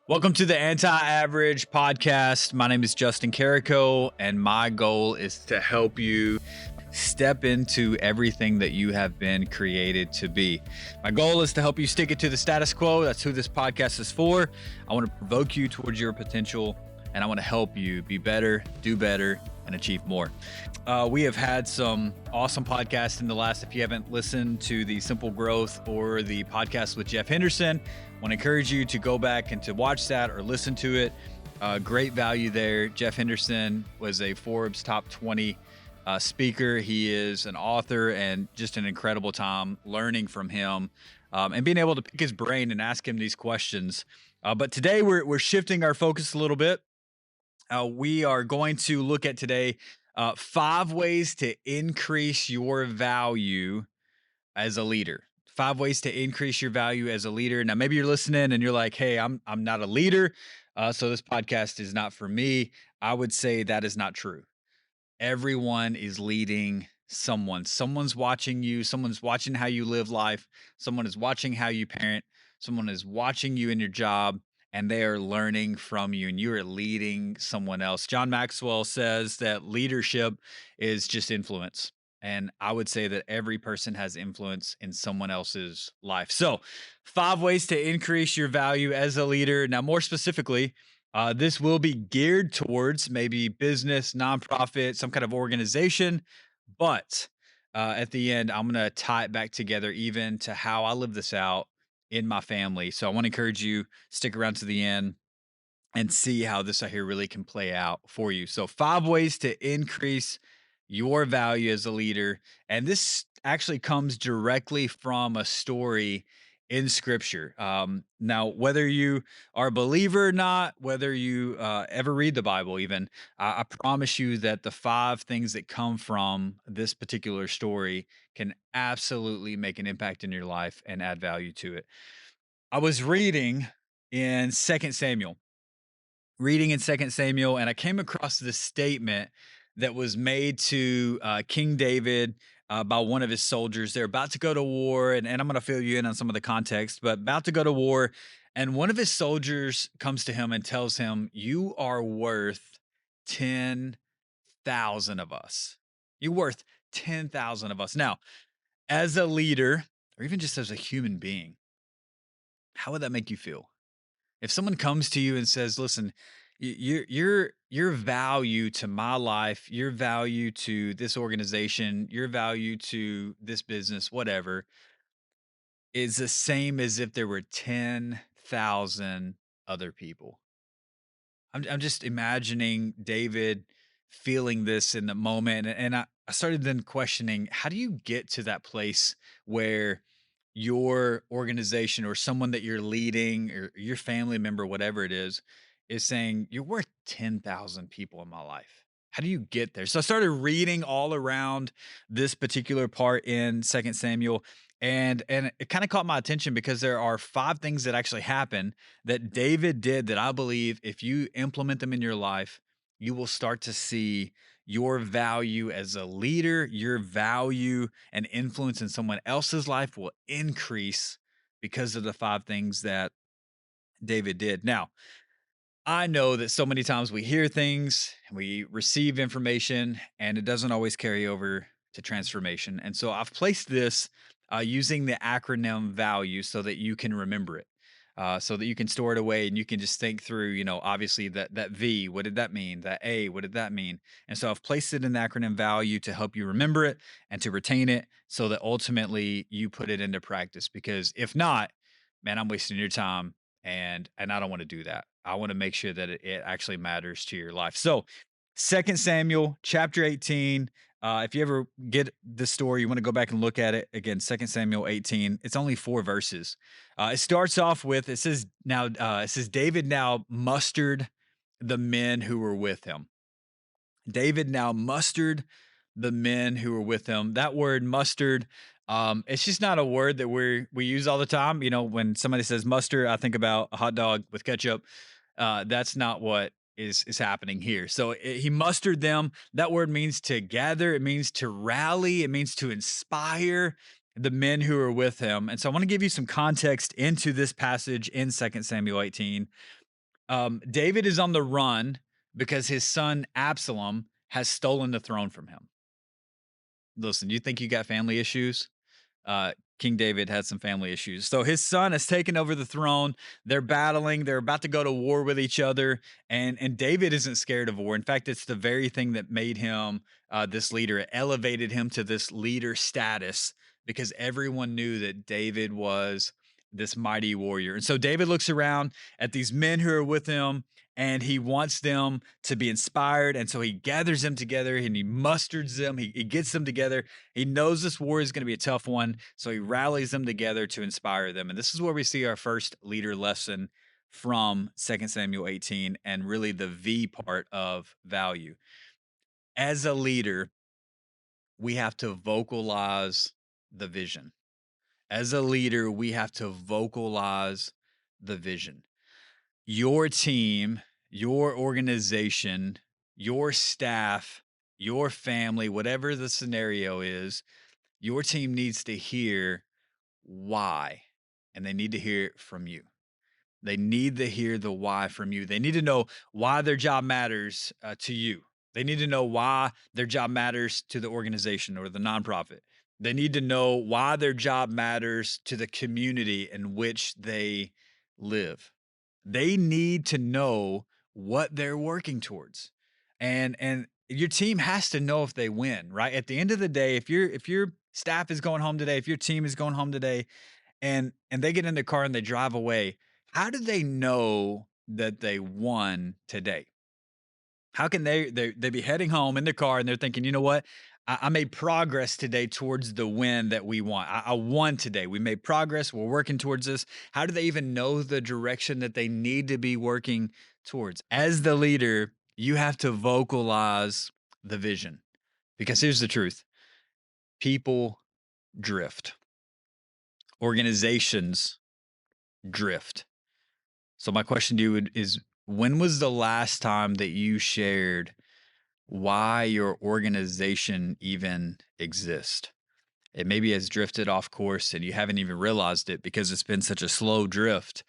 Welcome to the Anti-Average Podcast. My name is Justin Carrico, and my goal is to help you step into everything that you have been created to be. My goal is to help you stick it to the status quo. That's who this podcast is for. I want to provoke you towards your potential, and I want to help you be better, do better, and achieve more. We have had some awesome podcasts in the last. If you haven't listened to the Simple Growth or the podcast with Jeff Henderson, I want to encourage you to go back and to watch that or listen to it. Great value there. Jeff Henderson was a Forbes top 20 speaker. He is an author, and just an incredible time learning from him and being able to pick his brain and ask him these questions. But today we're shifting our focus a little bit. We are going to look at today 5 ways to increase your value as a leader. 5 ways to increase your value as a leader. Now, maybe you're listening and you're like, "Hey, I'm not a leader, so this podcast is not for me." I would say that is not true. Everyone is leading someone. Someone's watching you. Someone's watching how you live life. Someone is watching how you parent. Someone is watching you in your job, and they are learning from you, and you are leading someone else. John Maxwell says that leadership is just influence. And I would say that every person has influence in someone else's life. So, 5 ways to increase your value as a leader. Now, more specifically, this will be geared towards maybe business, nonprofit, some kind of organization. But at the end, I'm going to tie it back together even to how I live this out in my family. So I want to encourage you, stick around to the end and see how this I here really can play out for you. So 5 ways to increase your value as a leader. And this actually comes directly from a story in scripture. Now, whether you are a believer or not, whether you ever read the Bible, even, I promise you that the 5 things that come from this particular story can absolutely make an impact in your life and add value to it. I was reading in Second Samuel, and I came across this statement that was made to King David by one of his soldiers. They're about to go to war, and I'm going to fill you in on some of the context, but about to go to war. And one of his soldiers comes to him and tells him, "You are worth 10,000 of us. You're worth 10,000 of us." Now, as a leader, or even just as a human being, how would that make you feel? If someone comes to you and says, "Listen, your value to my life, your value to this organization, your value to this business, whatever, is the same as if there were 10,000 other people." I'm just imagining David feeling this in the moment, and I started then questioning, how do you get to that place where your organization or someone that you're leading or your family member, whatever it is saying, "You're worth 10,000 people in my life." How do you get there? So I started reading all around this particular part in Second Samuel, and it kind of caught my attention because there are 5 things that actually happen that David did that I believe if you implement them in your life, you will start to see your value as a leader, your value and influence in someone else's life will increase because of the 5 things that David did. Now, I know that so many times we hear things, we receive information, and it doesn't always carry over to transformation. And so I've placed this using the acronym VALUE so that you can remember it, so that you can store it away and you can just think through, obviously that V, what did that mean? That A, what did that mean? And so I've placed it in the acronym VALUE to help you remember it and to retain it so that ultimately you put it into practice. Because if not, man, I'm wasting your time, and I don't want to do that. I want to make sure that it actually matters to your life. So, Second Samuel chapter 18. If you ever get this story, you want to go back and look at it again. Second Samuel 18. It's only 4 verses. It starts off with it says David now mustered the men who were with him. David now mustered the men who were with him. That word mustered, it's just not a word that we use all the time. When somebody says muster, I think about a hot dog with ketchup. That's not what is happening here. So he mustered them. That word means to gather. It means to rally. It means to inspire the men who are with him. And so I want to give you some context into this passage in Second Samuel 18. David is on the run because his son Absalom has stolen the throne from him. Listen, you think you got family issues? King David had some family issues. So his son has taken over the throne. They're battling. They're about to go to war with each other. And David isn't scared of war. In fact, it's the very thing that made him this leader. It elevated him to this leader status because everyone knew that David was this mighty warrior. And so David looks around at these men who are with him and he wants them to be inspired. And so he gathers them together and he musters them. He gets them together. He knows this war is going to be a tough one. So he rallies them together to inspire them. And this is where we see our first leader lesson from 2 Samuel 18 and really the V part of value. As a leader, we have to vocalize the vision. As a leader, we have to vocalize the vision. Your team, your organization, your staff, your family, whatever the scenario is, your team needs to hear why, and they need to hear it from you. They need to hear the why from you. They need to know why their job matters to you. They need to know why their job matters to the organization or the nonprofit. They need to know why their job matters to the community in which they live. They need to know what they're working towards. And your team has to know if they win, right? At the end of the day, if your staff is going home today, if your team is going home today and they get in the car and they drive away, how do they know that they won today? How can they be heading home in their car and they're thinking, you know what? I made progress today towards the win that we want. I won today. We made progress. We're working towards this. How do they even know the direction that they need to be working towards? As the leader, you have to vocalize the vision because here's the truth: people drift, organizations drift. So my question to you is when was the last time that you shared why your organization even exists? It maybe has drifted off course and you haven't even realized it because it's been such a slow drift.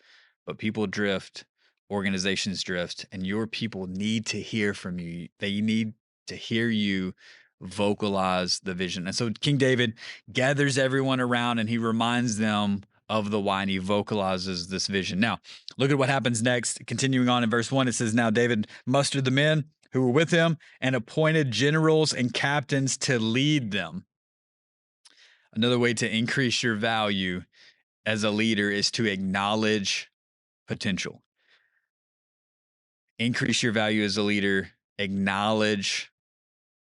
But people drift, organizations drift, and your people need to hear from you. They need to hear you vocalize the vision. And so King David gathers everyone around and he reminds them of the why and he vocalizes this vision. Now, look at what happens next. Continuing on in verse 1, it says, Now David mustered the men who were with him and appointed generals and captains to lead them. Another way to increase your value as a leader is to acknowledge potential. Increase your value as a leader, acknowledge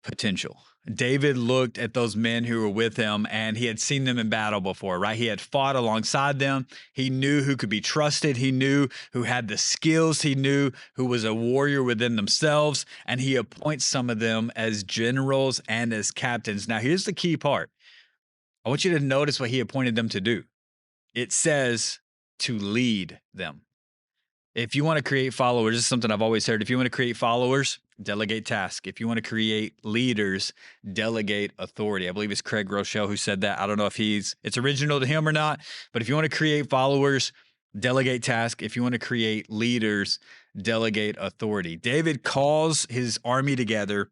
potential. David looked at those men who were with him and he had seen them in battle before, right? He had fought alongside them. He knew who could be trusted. He knew who had the skills. He knew who was a warrior within themselves. And he appoints some of them as generals and as captains. Now, here's the key part. I want you to notice what he appointed them to do. It says to lead them. If you want to create followers, this is something I've always heard. If you want to create followers, delegate task. If you want to create leaders, delegate authority. I believe it's Craig Rochelle who said that. I don't know if it's original to him or not, but if you want to create followers, delegate task. If you want to create leaders, delegate authority. David calls his army together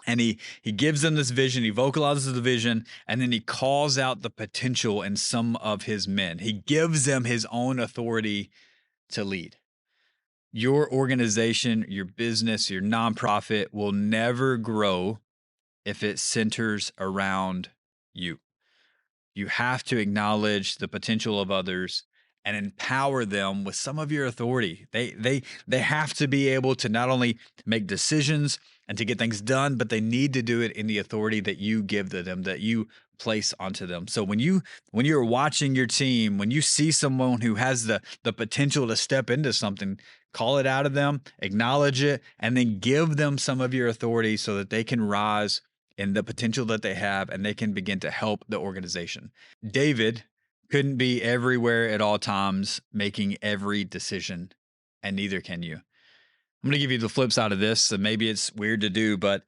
and he gives them this vision, he vocalizes the vision, and then he calls out the potential in some of his men. He gives them his own authority to lead. Your organization, your business, your nonprofit will never grow if it centers around you. You have to acknowledge the potential of others and empower them with some of your authority. They have to be able to not only make decisions and to get things done, but they need to do it in the authority that you give to them, that you place onto them. So when you're watching your team, when you see someone who has the potential to step into something, call it out of them, acknowledge it, and then give them some of your authority so that they can rise in the potential that they have and they can begin to help the organization. David couldn't be everywhere at all times, making every decision, and neither can you. I'm going to give you the flip side of this, and maybe it's weird to do, but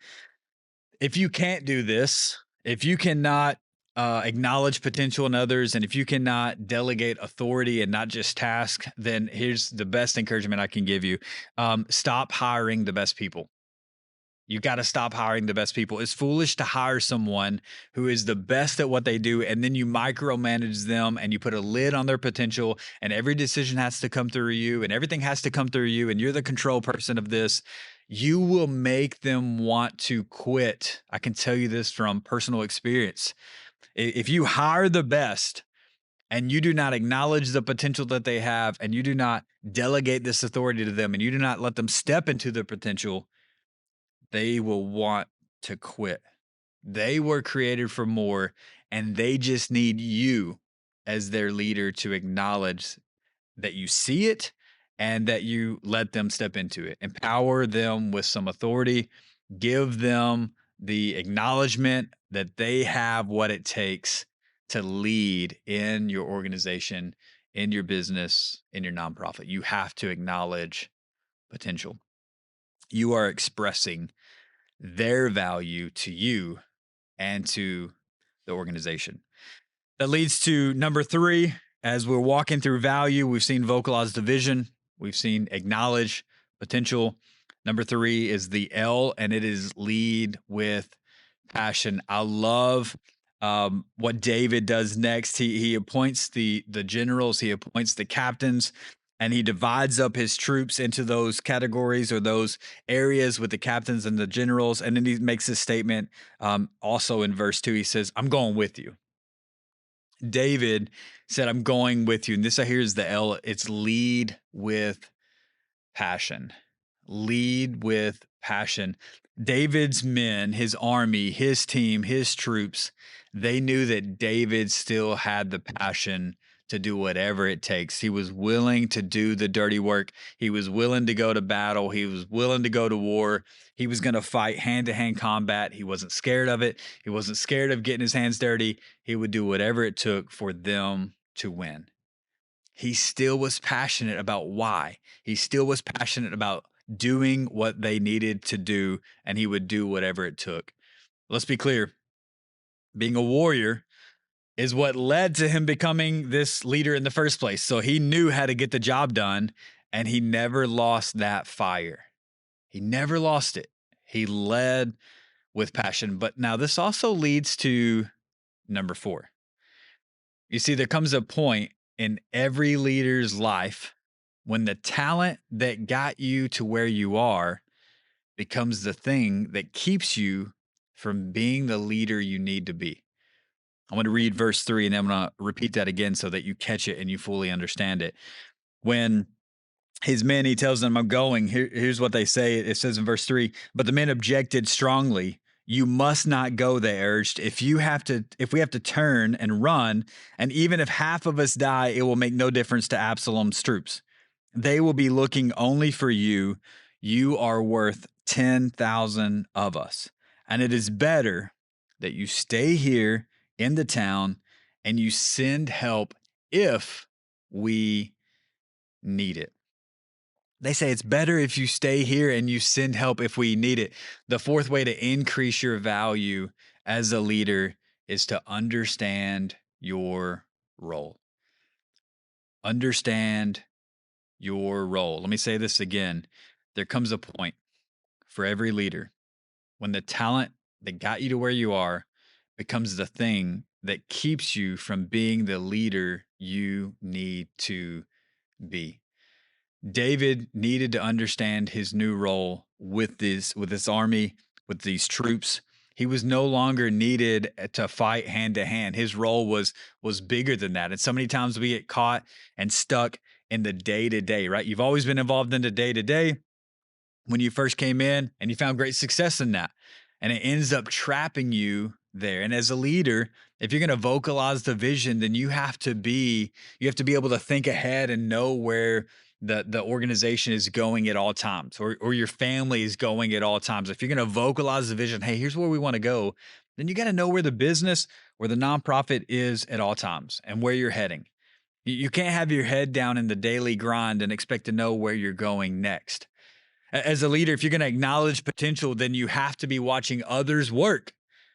if you can't do this, if you cannot acknowledge potential in others. And if you cannot delegate authority and not just task, then here's the best encouragement I can give you: stop hiring the best people. You got to stop hiring the best people. It's foolish to hire someone who is the best at what they do and then you micromanage them and you put a lid on their potential and every decision has to come through you and everything has to come through you and you're the control person of this. You will make them want to quit. I can tell you this from personal experience. If you hire the best and you do not acknowledge the potential that they have and you do not delegate this authority to them and you do not let them step into their potential, they will want to quit. They were created for more, and they just need you as their leader to acknowledge that you see it and that you let them step into it. Empower them with some authority, give them the acknowledgement that they have what it takes to lead in your organization, in your business, in your nonprofit. You have to acknowledge potential. You are expressing their value to you and to the organization. That leads to number three. As we're walking through value, we've seen vocalize the vision, we've seen acknowledge potential. Number three is the L, and it is lead with passion. I love what David does next. He appoints the generals, he appoints the captains, and he divides up his troops into those categories or those areas with the captains and the generals. And then he makes this statement also in verse 2. He says, I'm going with you. David said, I'm going with you. And this here is the L. It's lead with passion. Lead with passion. David's men, his army, his team, his troops, they knew that David still had the passion to do whatever it takes. He was willing to do the dirty work. He was willing to go to battle. He was willing to go to war. He was going to fight hand-to-hand combat. He wasn't scared of it. He wasn't scared of getting his hands dirty. He would do whatever it took for them to win. He still was passionate about why. He still was passionate about doing what they needed to do, and he would do whatever it took. Let's be clear. Being a warrior is what led to him becoming this leader in the first place. So he knew how to get the job done, and he never lost that fire. He never lost it. He led with passion. But now this also leads to number 4. You see, there comes a point in every leader's life when the talent that got you to where you are becomes the thing that keeps you from being the leader you need to be. I'm going to read verse 3 and then I'm going to repeat that again so that you catch it and you fully understand it. When his men, he tells them, I'm going. Here's what they say. It says in verse 3, but the men objected strongly. You must not go, they urged. If we have to turn and run, and even if half of us die, it will make no difference to Absalom's troops. They will be looking only for you. You are worth 10,000 of us. And it is better that you stay here in the town and you send help if we need it. They say it's better if you stay here and you send help if we need it. The fourth way to increase your value as a leader is to understand your role. Understand your role. Let me say this again. There comes a point for every leader when the talent that got you to where you are becomes the thing that keeps you from being the leader you need to be. David needed to understand his new role with this army, with these troops. He was no longer needed to fight hand to hand. His role was bigger than that. And so many times we get caught and stuck in the day to day, right? You've always been involved in the day to day when you first came in and you found great success in that. And it ends up trapping you there. And as a leader, if you're going to vocalize the vision, then you have to be able to think ahead and know where the organization is going at all times, or your family is going at all times. If you're going to vocalize the vision, hey, here's where we want to go, then you got to know where the business or the nonprofit is at all times and where you're heading. You can't have your head down in the daily grind and expect to know where you're going next. As a leader, if you're going to acknowledge potential, then you have to be watching others work.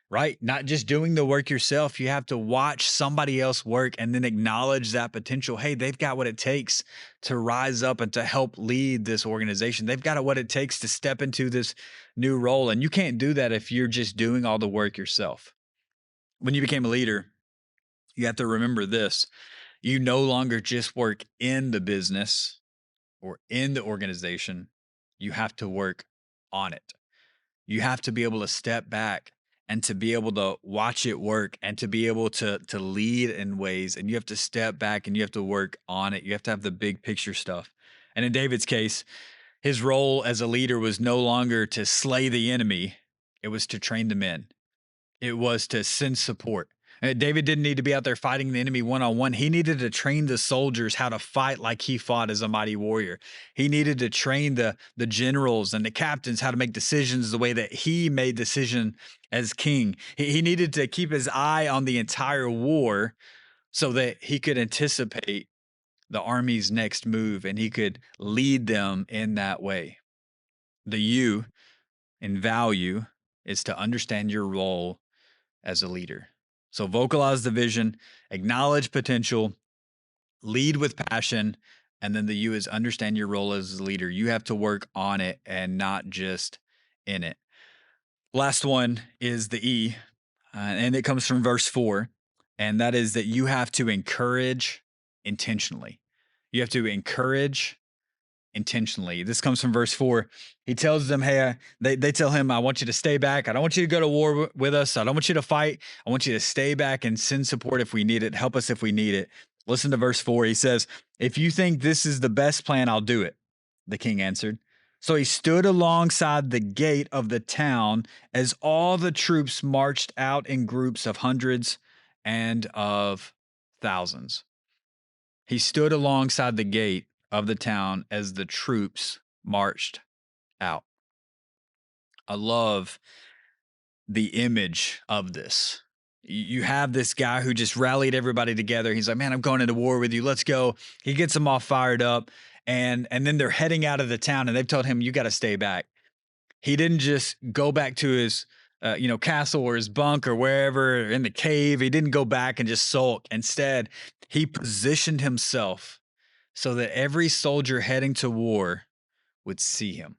right? Not just doing the work yourself. You have to watch somebody else work and then acknowledge that potential. Hey, they've got what it takes to rise up and to help lead this organization. They've got what it takes to step into this new role. And you can't do that if you're just doing all the work yourself. When you became a leader, you have to remember this: you no longer just work in the business or in the organization, you have to work on it. You have to be able to step back and to be able to watch it work and to be able to lead in ways, and you have to step back and you have to work on it. You have to have the big picture stuff. And in David's case, his role as a leader was no longer to slay the enemy, it was to train the men. It was to send support. David didn't need to be out there fighting the enemy one on one. He needed to train the soldiers how to fight like he fought as a mighty warrior. He needed to train the generals and the captains how to make decisions the way that he made decision as king. He needed to keep his eye on the entire war so that he could anticipate the army's next move and he could lead them in that way. The U in value is to understand your role as a leader. So vocalize the vision, acknowledge potential, lead with passion, and then the U is understand your role as a leader. You have to work on it and not just in it. Last one is the E, and it comes from verse 4, and that is that you have to encourage intentionally. You have to encourage intentionally. This comes from verse 4. He tells them, hey, they tell him, I want you to stay back. I don't want you to go to war with us. I don't want you to fight. I want you to stay back and send support if we need it. Help us if we need it. Listen to verse 4. He says, if you think this is the best plan, I'll do it. The king answered. So he stood alongside the gate of the town as all the troops marched out in groups of hundreds and of thousands. He stood alongside the gate of the town as the troops marched out. I love the image of this. You have this guy who just rallied everybody together. He's like, man, I'm going into war with you. Let's go. He gets them all fired up. And then they're heading out of the town and they've told him, you got to stay back. He didn't just go back to his castle or his bunk or wherever in the cave. He didn't go back and just sulk. Instead, he positioned himself so that every soldier heading to war would see him.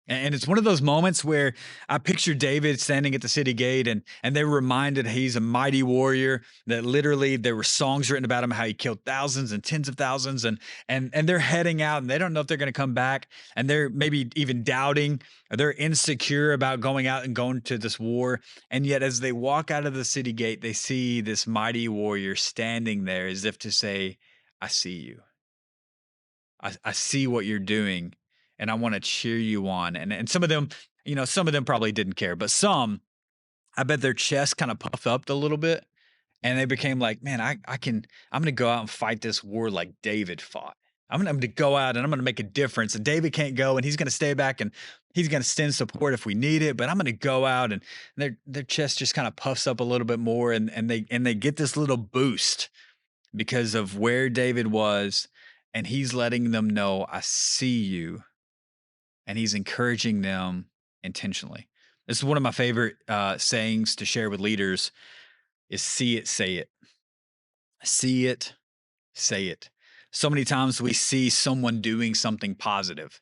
And it's one of those moments where I picture David standing at the city gate and they're reminded he's a mighty warrior, that literally there were songs written about him, how he killed thousands and tens of thousands, and they're heading out and they don't know if they're going to come back, and they're maybe even doubting, or they're insecure about going out and going to this war. And yet as they walk out of the city gate, they see this mighty warrior standing there as if to say, I see you. I see what you're doing and I want to cheer you on. And some of them, some of them probably didn't care, but some, I bet their chest kind of puffed up a little bit and they became like, man, I'm going to go out and fight this war like David fought. I'm going to go out and I'm going to make a difference. And David can't go and he's going to stay back and he's going to send support if we need it. But I'm going to go out, and their chest just kind of puffs up a little bit more. And they get this little boost because of where David was. And he's letting them know, I see you. And he's encouraging them intentionally. This is one of my favorite sayings to share with leaders is see it, say it. See it, say it. So many times we see someone doing something positive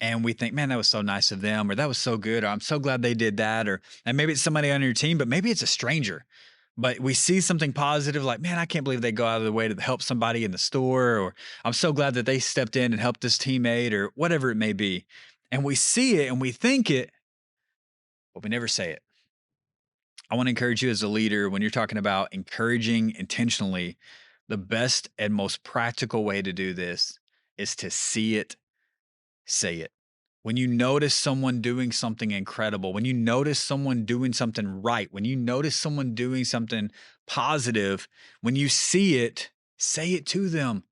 and we think, man, that was so nice of them, or that was so good, or I'm so glad they did that, or and maybe it's somebody on your team, but maybe it's a stranger. But we see something positive, like, man, I can't believe they go out of their way to help somebody in the store, or I'm so glad that they stepped in and helped this teammate, or whatever it may be. And we see it and we think it, but we never say it. I want to encourage you as a leader, when you're talking about encouraging intentionally, the best and most practical way to do this is to see it, say it. When you notice someone doing something incredible, when you notice someone doing something right, when you notice someone doing something positive, when you see it, say it to them.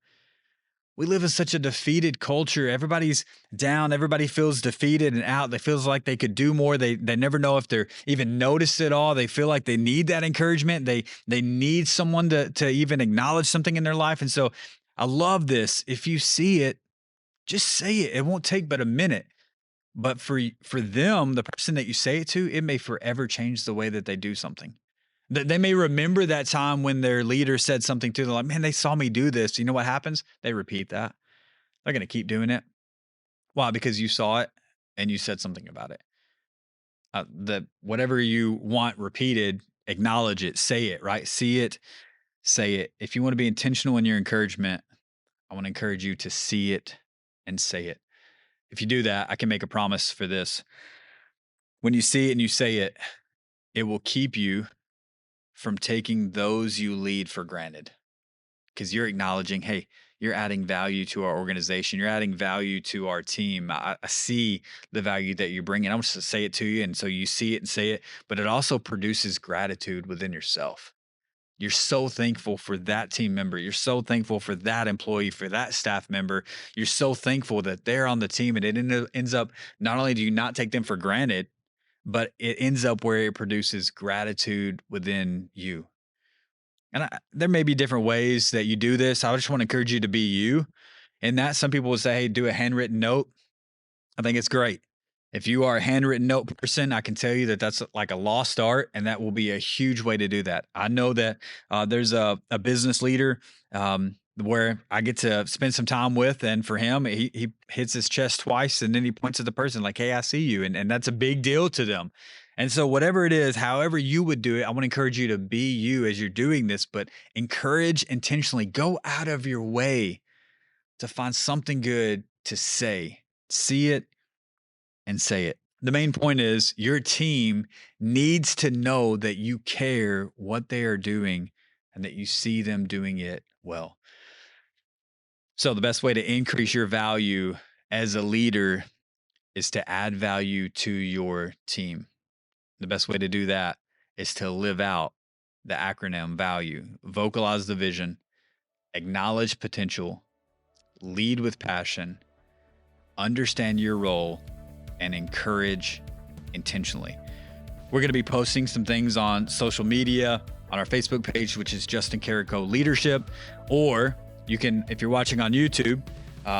We live in such a defeated culture. Everybody's down. Everybody feels defeated and out. They feels like they could do more. They never know if they're even noticed at all. They feel like they need that encouragement. They need someone to even acknowledge something in their life. And so I love this. If you see it, just say it. It won't take but a minute. But for them, the person that you say it to, it may forever change the way that they do something. They may remember that time when their leader said something to them like, "Man, they saw me do this." You know what happens? They repeat that. They're gonna keep doing it. Why? Because you saw it and you said something about it. That whatever you want repeated, acknowledge it, say it, right? See it, say it. If you want to be intentional in your encouragement, I want to encourage you to see it and say it. If you do that, I can make a promise for this. When you see it and you say it, it will keep you from taking those you lead for granted because you're acknowledging, hey, you're adding value to our organization. You're adding value to our team. I see the value that you bring, and I want to say it to you. And so you see it and say it, but it also produces gratitude within yourself. You're so thankful for that team member. You're so thankful for that employee, for that staff member. You're so thankful that they're on the team. And ends up, not only do you not take them for granted, but it ends up where it produces gratitude within you. And there may be different ways that you do this. I just want to encourage you to be you. And that some people would say, hey, do a handwritten note. I think it's great. If you are a handwritten note person, I can tell you that that's like a lost art, and that will be a huge way to do that. I know that there's a business leader where I get to spend some time with, and for him, he hits his chest twice, and then he points at the person like, "Hey, I see you," and that's a big deal to them. And so, whatever it is, however you would do it, I want to encourage you to be you as you're doing this, but encourage intentionally. Go out of your way to find something good to say. See it and say it. The main point is your team needs to know that you care what they are doing and that you see them doing it well. So, the best way to increase your value as a leader is to add value to your team. The best way to do that is to live out the acronym value, vocalize the vision, acknowledge potential, lead with passion, understand your role, and encourage intentionally. We're going to be posting some things on social media, on our Facebook page, which is Justin Carrico Leadership, or you can, if you're watching on YouTube,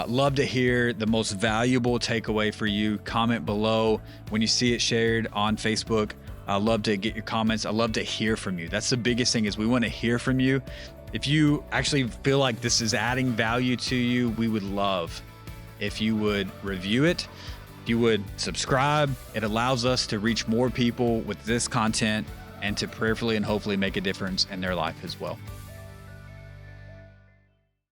love to hear the most valuable takeaway for you. Comment below when you see it shared on Facebook. I love to get your comments. I love to hear from you. That's the biggest thing, is we want to hear from you. If you actually feel like this is adding value to you, we would love if you would review it. If you would subscribe, it allows us to reach more people with this content and to prayerfully and hopefully make a difference in their life as well.